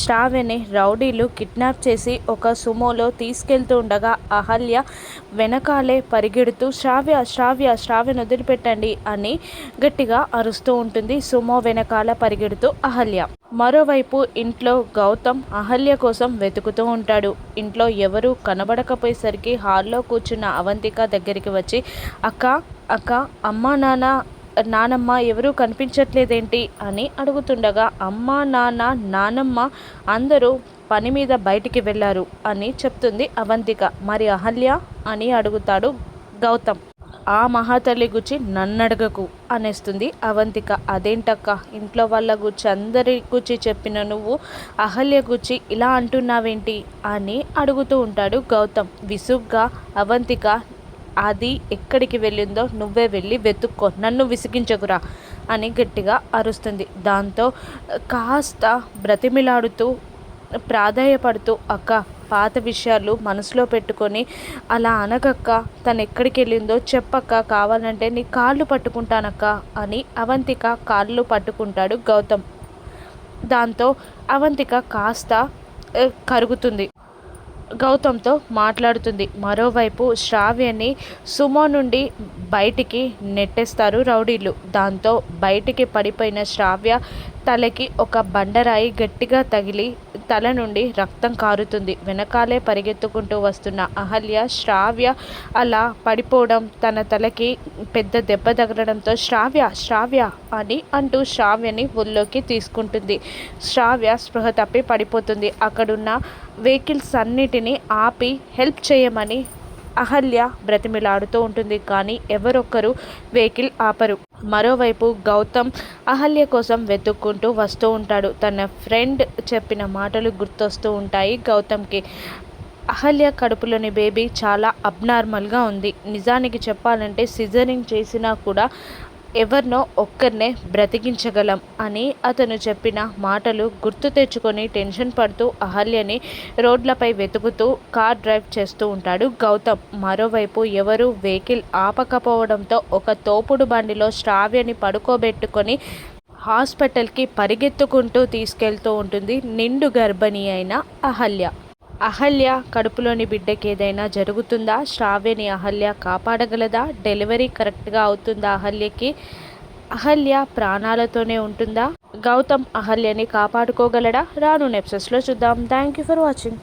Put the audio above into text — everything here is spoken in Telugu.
శ్రావ్యని రౌడీలు కిడ్నాప్ చేసి ఒక సుమోలో తీసుకెళ్తూ ఉండగా అహల్య వెనకాలే పరిగెడుతూ శ్రావ్యను వదిలిపెట్టండి అని గట్టిగా అరుస్తూ ఉంటుంది. సుమో వెనకాల పరిగెడుతూ అహల్య. మరోవైపు ఇంట్లో గౌతమ్ అహల్య కోసం వెతుకుతూ ఉంటాడు. ఇంట్లో ఎవరూ కనబడకపోయేసరికి హాల్లో కూర్చున్న అవంతిక దగ్గరికి వచ్చి అక్క అమ్మా నానమ్మ ఎవరూ కనిపించట్లేదేంటి అని అడుగుతుండగా అమ్మ నానమ్మ అందరూ పని మీద బయటికి వెళ్ళారు అని చెప్తుంది అవంతిక. మరి అహల్య అని అడుగుతాడు గౌతమ్. ఆ మహాతల్లి గురించి నన్నడగకు అనేస్తుంది అవంతిక. అదేంటక్క ఇంట్లో వాళ్ళ గురించి అందరి గురించి చెప్పిన నువ్వు అహల్య గురించి ఇలా అంటున్నావేంటి అని అడుగుతూ ఉంటాడు గౌతమ్. విసుగ్గా అవంతిక అది ఎక్కడికి వెళ్ళిందో నువ్వే వెళ్ళి వెతుక్కో, నన్ను విసిగించకురా అని గట్టిగా అరుస్తుంది. దాంతో కాస్త బ్రతిమిలాడుతూ ప్రాధేయపడుతూ అక్క పాత విషయాలు మనసులో పెట్టుకొని అలా అనగక్క, తను ఎక్కడికి వెళ్ళిందో చెప్పక్క, కావాలంటే నీ కాళ్ళు పట్టుకుంటానక్క అని అవంతిక కాళ్ళు పట్టుకుంటాడు గౌతమ్. దాంతో అవంతిక కాస్త కరుగుతుంది. గౌతమ్తో మాట్లాడుతుంది. మరోవైపు శ్రావ్యని సుమో నుండి బయటికి నెట్టేస్తారు రౌడీలు. దాంతో బయటికి పడిపోయిన శ్రావ్య తలకి ఒక బండరాయి గట్టిగా తగిలి తల నుండి రక్తం కారుతుంది. వెనకాలే పరిగెత్తుకుంటూ వస్తున్న అహల్య శ్రావ్య అలా పడిపోవడం, తన తలకి పెద్ద దెబ్బ తగలడంతో శ్రావ్య అని అంటూ శ్రావ్యని ఒళ్ళోకి తీసుకుంటుంది. శ్రావ్య స్పృహ తప్పి పడిపోతుంది. అక్కడున్న వెహికల్స్ అన్నిటినీ ఆపి హెల్ప్ చేయమని అహల్య బ్రతిమిలాడుతూ ఉంటుంది. కానీ ఎవరొక్కరు వెహికల్ ఆపరు. మరోవైపు గౌతమ్ అహల్య కోసం వెతుక్కుంటూ వస్తూ ఉంటాడు. తన ఫ్రెండ్ చెప్పిన మాటలు గుర్తొస్తూ ఉంటాయి గౌతమ్కి. అహల్య కడుపులోని బేబీ చాలా అబ్నార్మల్గా ఉంది. నిజానికి చెప్పాలంటే సిజరింగ్ చేసినా కూడా ఎవరినో ఒక్కరినే బ్రతికించగలం అని అతను చెప్పిన మాటలు గుర్తు తెచ్చుకొని టెన్షన్ పడుతూ అహల్యని రోడ్లపై వెతుకుతూ కార్ డ్రైవ్ చేస్తూ ఉంటాడు గౌతమ్. మరోవైపు ఎవరూ వెహికల్ ఆపకపోవడంతో ఒక తోపుడు బండిలో శ్రావ్యని పడుకోబెట్టుకొని హాస్పిటల్కి పరిగెత్తుకుంటూ తీసుకెళ్తూ ఉంటుంది నిండు గర్భిణి అయిన అహల్య. అహల్య కడుపులోని బిడ్డకి ఏదైనా జరుగుతుందా? శ్రావ్యని అహల్య కాపాడగలదా? డెలివరీ కరెక్ట్గా అవుతుందా అహల్యకి? అహల్య ప్రాణాలతోనే ఉంటుందా? గౌతమ్ అహల్యని కాపాడుకోగలడా? రాను ఎపిసోడ్స్లో చూద్దాం. Thank you for watching.